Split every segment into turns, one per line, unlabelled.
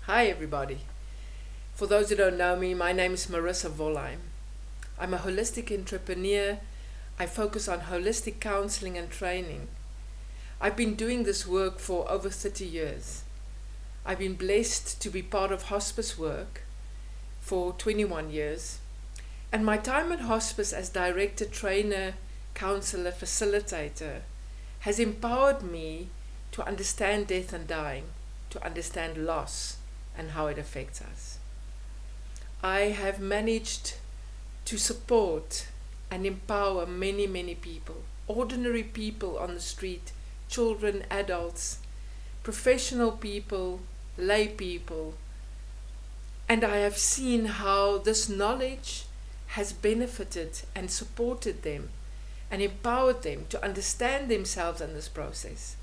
Hi everybody. For those who don't know me, my name is Marisa Wollheim. I'm a holistic entrepreneur. I focus on holistic counseling and training. I've been doing this work for over 30 years. I've been blessed to be part of hospice work for 21 years. And my time at hospice as director, trainer, counselor, facilitator has empowered me to understand death and dying, to understand loss and how it affects us. I have managed to support and empower many people, ordinary people on the street, children, adults, professional people, lay people, and I have seen how this knowledge has benefited and supported them and empowered them to understand themselves in this process.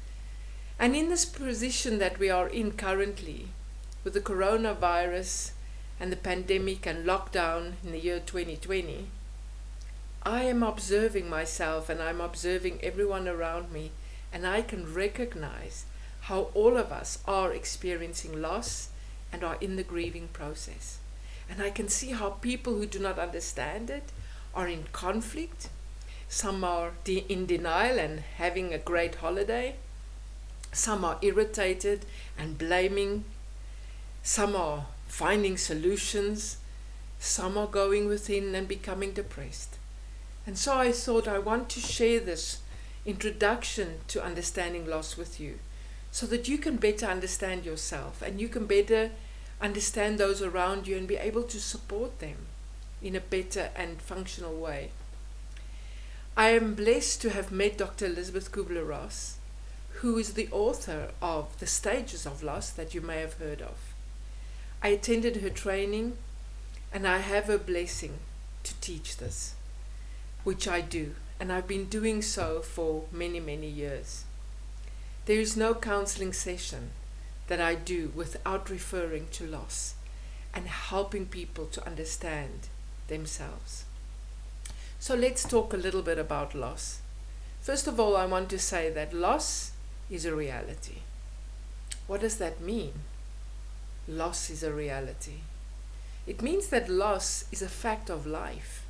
And in this position that we are in currently, with the coronavirus and the pandemic and lockdown in the year 2020, I am observing myself and I'm observing everyone around me, and I can recognize how all of us are experiencing loss and are in the grieving process. And I can see how people who do not understand it are in conflict. Some are in denial and having a great holiday. Some are irritated and blaming. Some are finding solutions. Some are going within and becoming depressed. And so I thought I want to share this introduction to understanding loss with you, so that you can better understand yourself and you can better understand those around you and be able to support them in a better and functional way. I am blessed to have met Dr. Elizabeth Kubler-Ross, who is the author of The Stages of Loss that you may have heard of. I attended her training and I have her blessing to teach this, which I do, and I've been doing so for many years. There is no counseling session that I do without referring to loss and helping people to understand themselves. So let's talk a little bit about loss. First of all, I want to say that loss is a reality. What does that mean? Loss is a reality. It means that loss is a fact of life.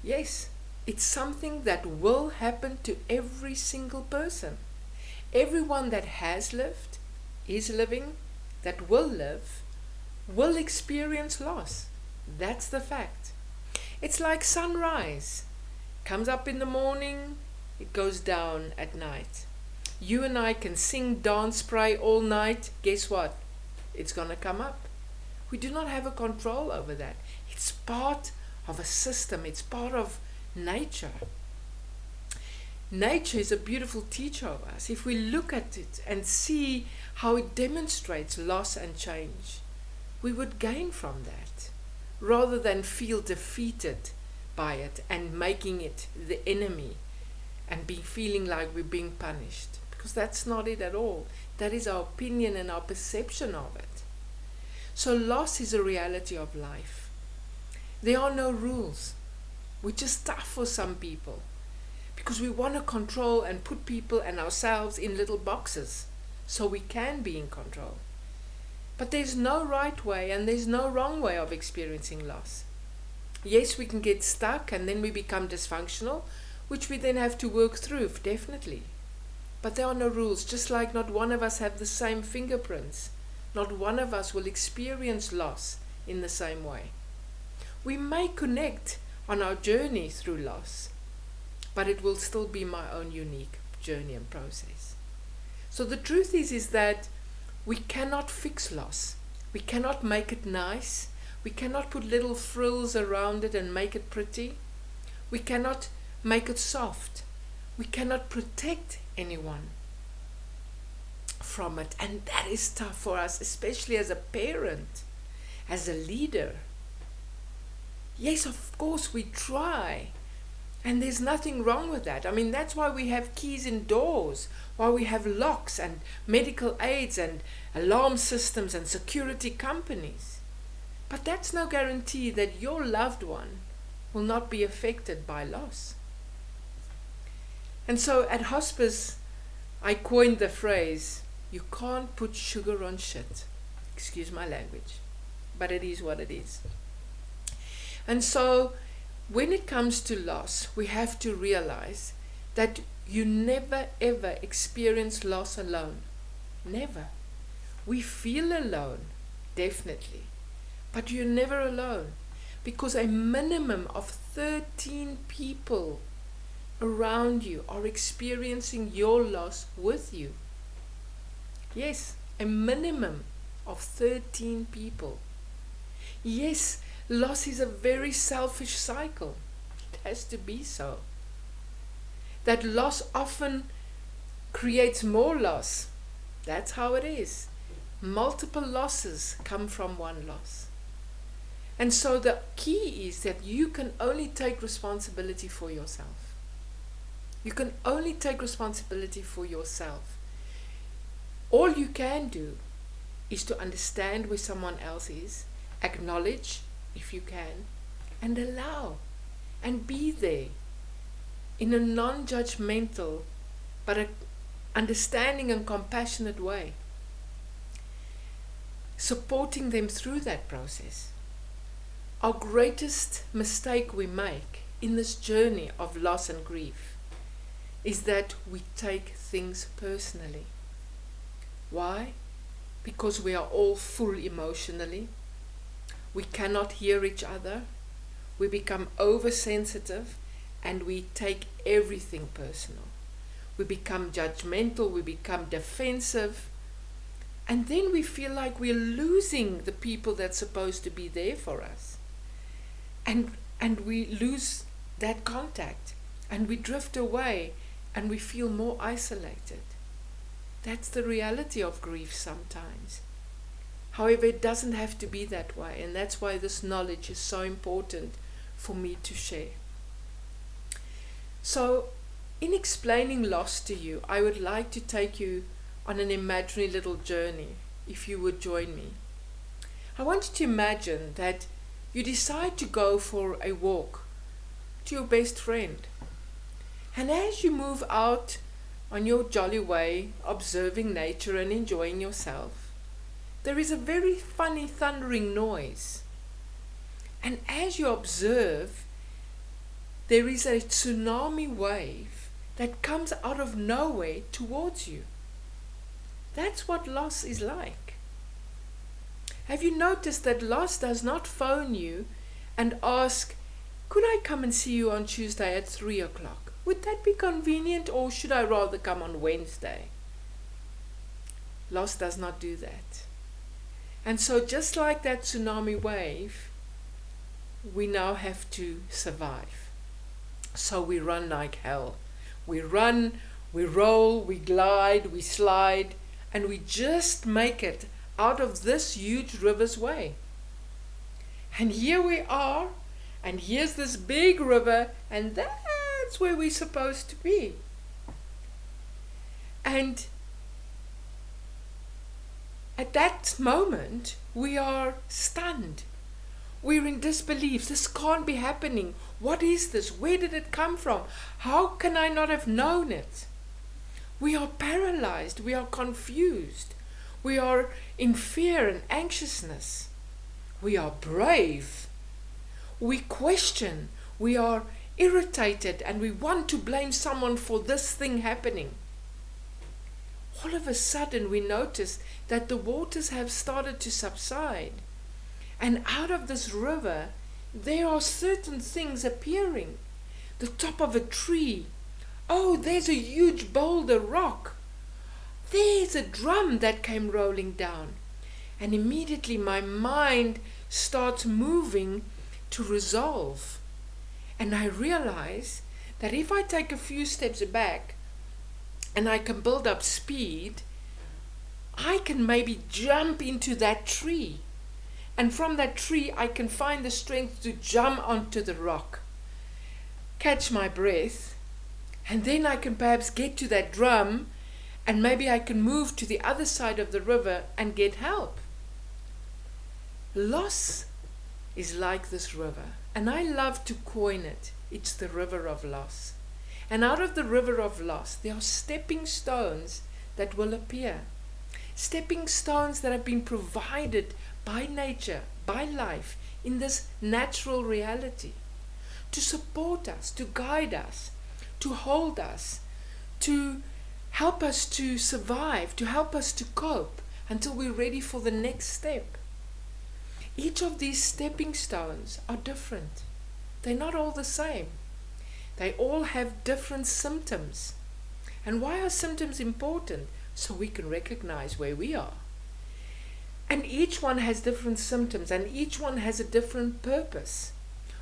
Yes, it's something that will happen to every single person. Everyone that has lived, is living, that will live, will experience loss. That's the fact. It's like sunrise. Comes up in the morning, it goes down at night. You and I can sing, dance, pray all night. Guess what? It's going to come up. We do not have a control over that. It's part of a system. It's part of nature. Nature is a beautiful teacher of us. If we look at it and see how it demonstrates loss and change, we would gain from that, rather than feel defeated by it and making it the enemy and feeling like we're being punished. Because that's not it at all. That is our opinion and our perception of it. So loss is a reality of life. There are no rules, which is tough for some people, because we want to control and put people and ourselves in little boxes so we can be in control. But there's no right way and there's no wrong way of experiencing loss. Yes, we can get stuck and then we become dysfunctional, which we then have to work through, definitely. But there are no rules, just like not one of us have the same fingerprints. Not one of us will experience loss in the same way. We may connect on our journey through loss, but it will still be my own unique journey and process. So the truth is that we cannot fix loss. We cannot make it nice. We cannot put little frills around it and make it pretty. We cannot make it soft. We cannot protect anyone from it. And that is tough for us, especially as a parent, as a leader. Yes, of course we try. And there's nothing wrong with that. I mean, that's why we have keys in doors, why we have locks and medical aids and alarm systems and security companies. But that's no guarantee that your loved one will not be affected by loss. And so at hospice, I coined the phrase, you can't put sugar on shit. Excuse my language, but it is what it is. And so when it comes to loss, we have to realize that you never ever experience loss alone. Never. We feel alone, definitely, but you're never alone, because a minimum of 13 people around you are experiencing your loss with you. Yes, a minimum of 13 people. Yes, loss is a very selfish cycle. It has to be so. That loss often creates more loss. That's how it is. Multiple losses come from one loss. And so the key is that you can only take responsibility for yourself. You can only take responsibility for yourself. All you can do is to understand where someone else is, acknowledge if you can, and allow and be there in a non-judgmental but a understanding and compassionate way, supporting them through that process. Our greatest mistake we make in this journey of loss and grief is that we take things personally. Why? Because we are all full emotionally. We cannot hear each other. We become oversensitive and we take everything personal. We become judgmental, we become defensive, and then we feel like we're losing the people that's supposed to be there for us. And we lose that contact, and we drift away, and we feel more isolated. That's the reality of grief sometimes. However, it doesn't have to be that way, and that's why this knowledge is so important for me to share. So, in explaining loss to you, I would like to take you on an imaginary little journey, if you would join me. I want you to imagine that you decide to go for a walk to your best friend. And as you move out on your jolly way, observing nature and enjoying yourself, there is a very funny thundering noise. And as you observe, there is a tsunami wave that comes out of nowhere towards you. That's what loss is like. Have you noticed that loss does not phone you and ask, could I come and see you on Tuesday at 3 o'clock? Would that be convenient, or should I rather come on Wednesday? Loss does not do that. And so just like that tsunami wave, we now have to survive. So we run like hell. We run, we roll, we glide, we slide, and we just make it out of this huge river's way. And here we are, and here's this big river, and that's where we're supposed to be. And at that moment, we are stunned. We're in disbelief. This can't be happening. What is this? Where did it come from? How can I not have known it? We are paralyzed. We are confused. We are in fear and anxiousness. We are brave. We question. We are irritated, and we want to blame someone for this thing happening. All of a sudden, we notice that the waters have started to subside. And out of this river, there are certain things appearing. The top of a tree. Oh, there's a huge boulder rock. There's a drum that came rolling down. And immediately my mind starts moving to resolve. And I realize that if I take a few steps back and I can build up speed, I can maybe jump into that tree. And from that tree, I can find the strength to jump onto the rock, catch my breath, and then I can perhaps get to that drum, and maybe I can move to the other side of the river and get help. Loss is like this river, and I love to coin it. It's the river of loss. And out of the river of loss, there are stepping stones that will appear. Stepping stones that have been provided by nature, by life, in this natural reality, to support us, to guide us, to hold us, to help us to survive, to help us to cope until we're ready for the next step. Each of these stepping stones are different. They're not all the same. They all have different symptoms. And why are symptoms important? So we can recognize where we are. And each one has different symptoms, and each one has a different purpose.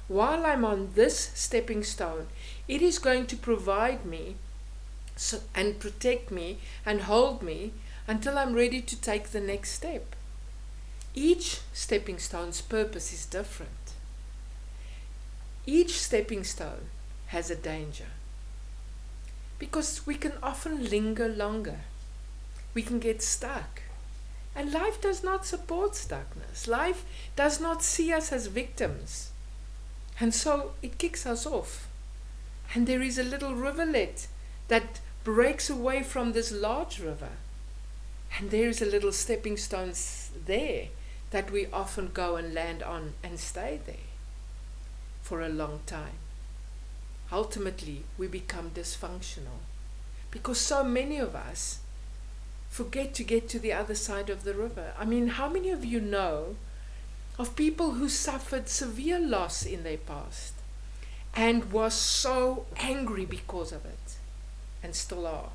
While I'm on this stepping stone, it is going to provide me and protect me and hold me until I'm ready to take the next step. Each stepping stone's purpose is different. Each stepping stone has a danger, because we can often linger longer. We can get stuck. And life does not support stuckness. Life does not see us as victims. And so it kicks us off. And there is a little rivulet that breaks away from this large river. And there is a little stepping stone there that we often go and land on and stay there for a long time. Ultimately, we become dysfunctional because so many of us forget to get to the other side of the river. I mean, how many of you know of people who suffered severe loss in their past and was so angry because of it and still are?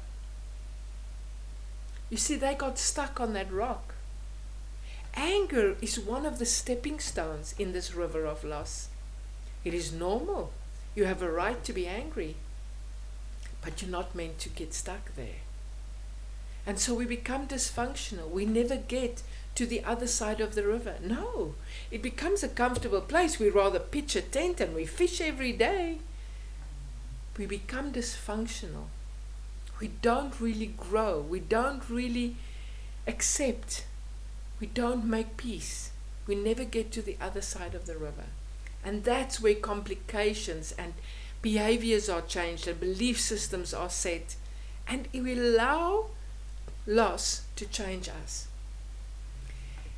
You see, they got stuck on that rock. Anger is one of the stepping stones in this river of loss. It is normal. You have a right to be angry, but you're not meant to get stuck there. And so we become dysfunctional. We never get to the other side of the river. No, it becomes a comfortable place. We rather pitch a tent and we fish every day. We become dysfunctional. We don't really grow. We don't really accept. We don't make peace. We never get to the other side of the river. And that's where complications and behaviors are changed and belief systems are set. And we allow loss to change us.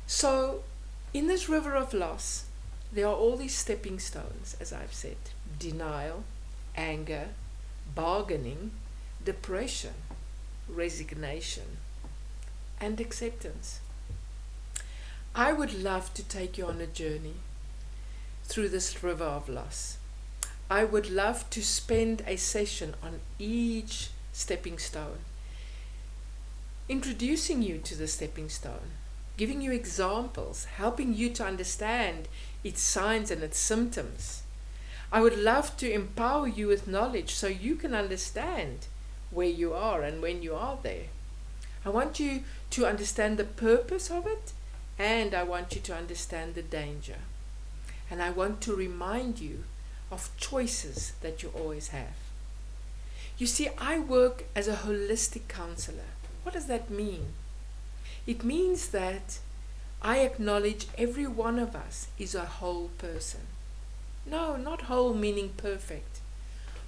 So in this river of loss, there are all these stepping stones, as I've said: denial, anger, bargaining, depression, resignation, and acceptance. I would love to take you on a journey through this river of loss. I would love to spend a session on each stepping stone, introducing you to the stepping stone, giving you examples, helping you to understand its signs and its symptoms. I would love to empower you with knowledge so you can understand where you are and when you are there. I want you to understand the purpose of it, and I want you to understand the danger. And I want to remind you of choices that you always have. You see, I work as a holistic counselor. What does that mean? It means that I acknowledge every one of us is a whole person. No, not whole meaning perfect.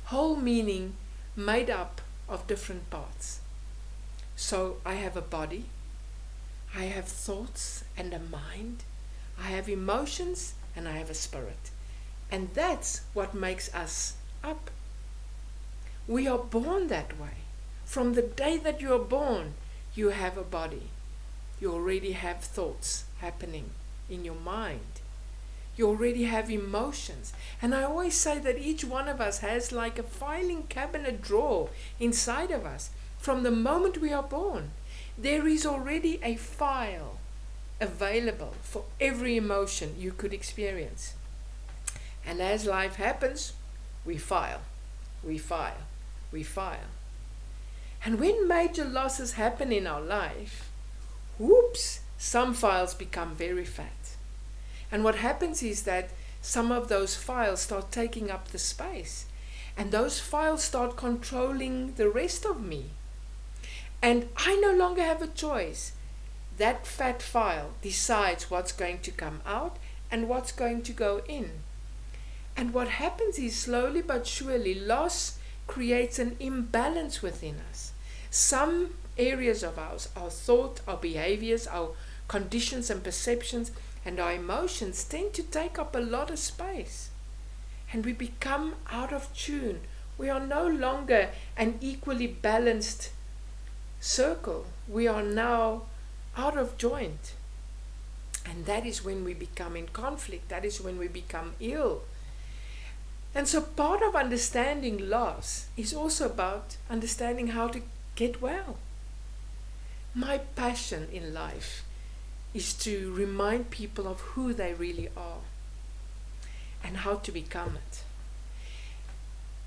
Whole meaning made up of different parts. So I have a body, I have thoughts and a mind, I have emotions, and I have a spirit. And that's what makes us up. We are born that way. From the day that you are born, you have a body. You already have thoughts happening in your mind. You already have emotions. And I always say that each one of us has like a filing cabinet drawer inside of us. From the moment we are born, there is already a file available for every emotion you could experience. And as life happens, we file. And when major losses happen in our life, whoops, some files become very fat. And what happens is that some of those files start taking up the space. And those files start controlling the rest of me. And I no longer have a choice. That fat file decides what's going to come out and what's going to go in. And what happens is, slowly but surely, loss creates an imbalance within us. Some areas of ours, our thought, our behaviors, our conditions and perceptions, and our emotions tend to take up a lot of space. And we become out of tune. We are no longer an equally balanced circle. We are now out of joint. And that is when we become in conflict. That is when we become ill. And so part of understanding loss is also about understanding how to get well. My passion in life is to remind people of who they really are and how to become it.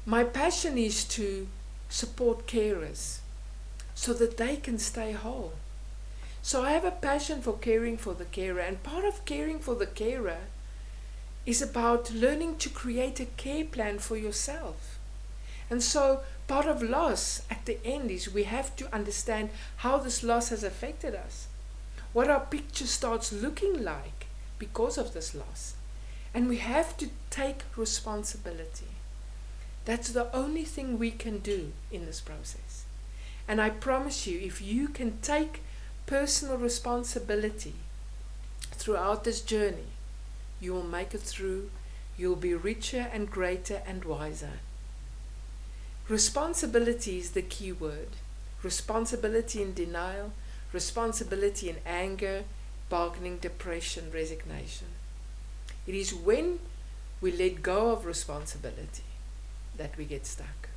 My passion is to support carers so that they can stay whole. So I have a passion for caring for the carer, and part of caring for the carer is about learning to create a care plan for yourself. And so part of loss at the end is we have to understand how this loss has affected us, what our picture starts looking like because of this loss. And we have to take responsibility. That's the only thing we can do in this process. And I promise you, if you can take personal responsibility throughout this journey, you will make it through. You'll be richer and greater and wiser. Responsibility is the key word. Responsibility in denial, responsibility in anger, bargaining, depression, resignation. It is when we let go of responsibility that we get stuck,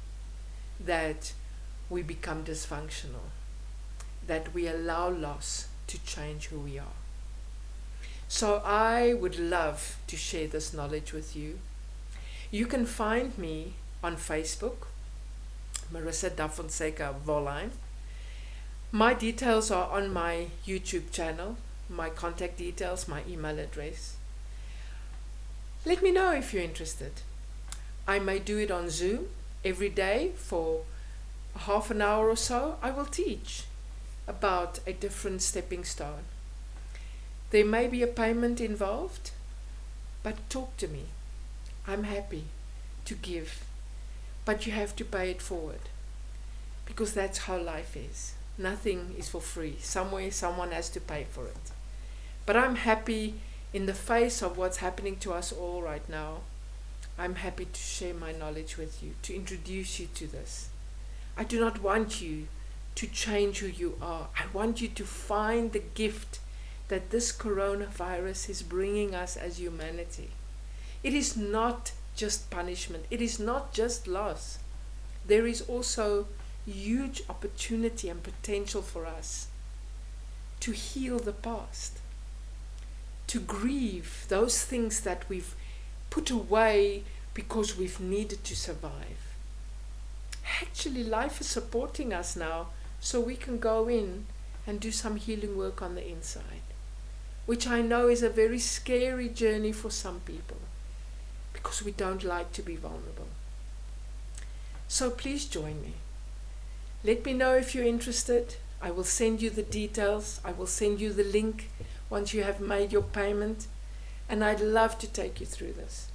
that we become dysfunctional, that we allow loss to change who we are. So I would love to share this knowledge with you. You can find me on Facebook, Marisa da Fonseca Wollheim. My details are on my YouTube channel, my contact details, my email address. Let me know if you're interested. I may do it on Zoom every day for half an hour or so. I will teach about a different stepping stone. There may be a payment involved, but talk to me. I'm happy to give, but you have to pay it forward, because that's how life is. Nothing is for free. Somewhere someone has to pay for it. But I'm happy in the face of what's happening to us all right now. I'm happy to share my knowledge with you, to introduce you to this. I do not want you to change who you are. I want you to find the gift that this coronavirus is bringing us as humanity. It is not just punishment. It is not just loss. There is also huge opportunity and potential for us to heal the past, to grieve those things that we've put away because we've needed to survive. Actually, life is supporting us now, so we can go in and do some healing work on the inside, which I know is a very scary journey for some people, because we don't like to be vulnerable. So please join me. Let me know if you're interested. I will send you the details. I will send you the link once you have made your payment, and I'd love to take you through this.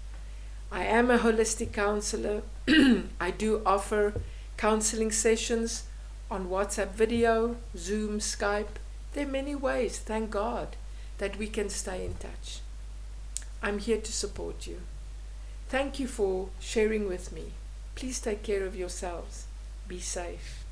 I am a holistic counselor. I do offer counseling sessions on WhatsApp video, Zoom, Skype. There are many ways, thank God, that we can stay in touch. I'm here to support you. Thank you for sharing with me. Please take care of yourselves. Be safe.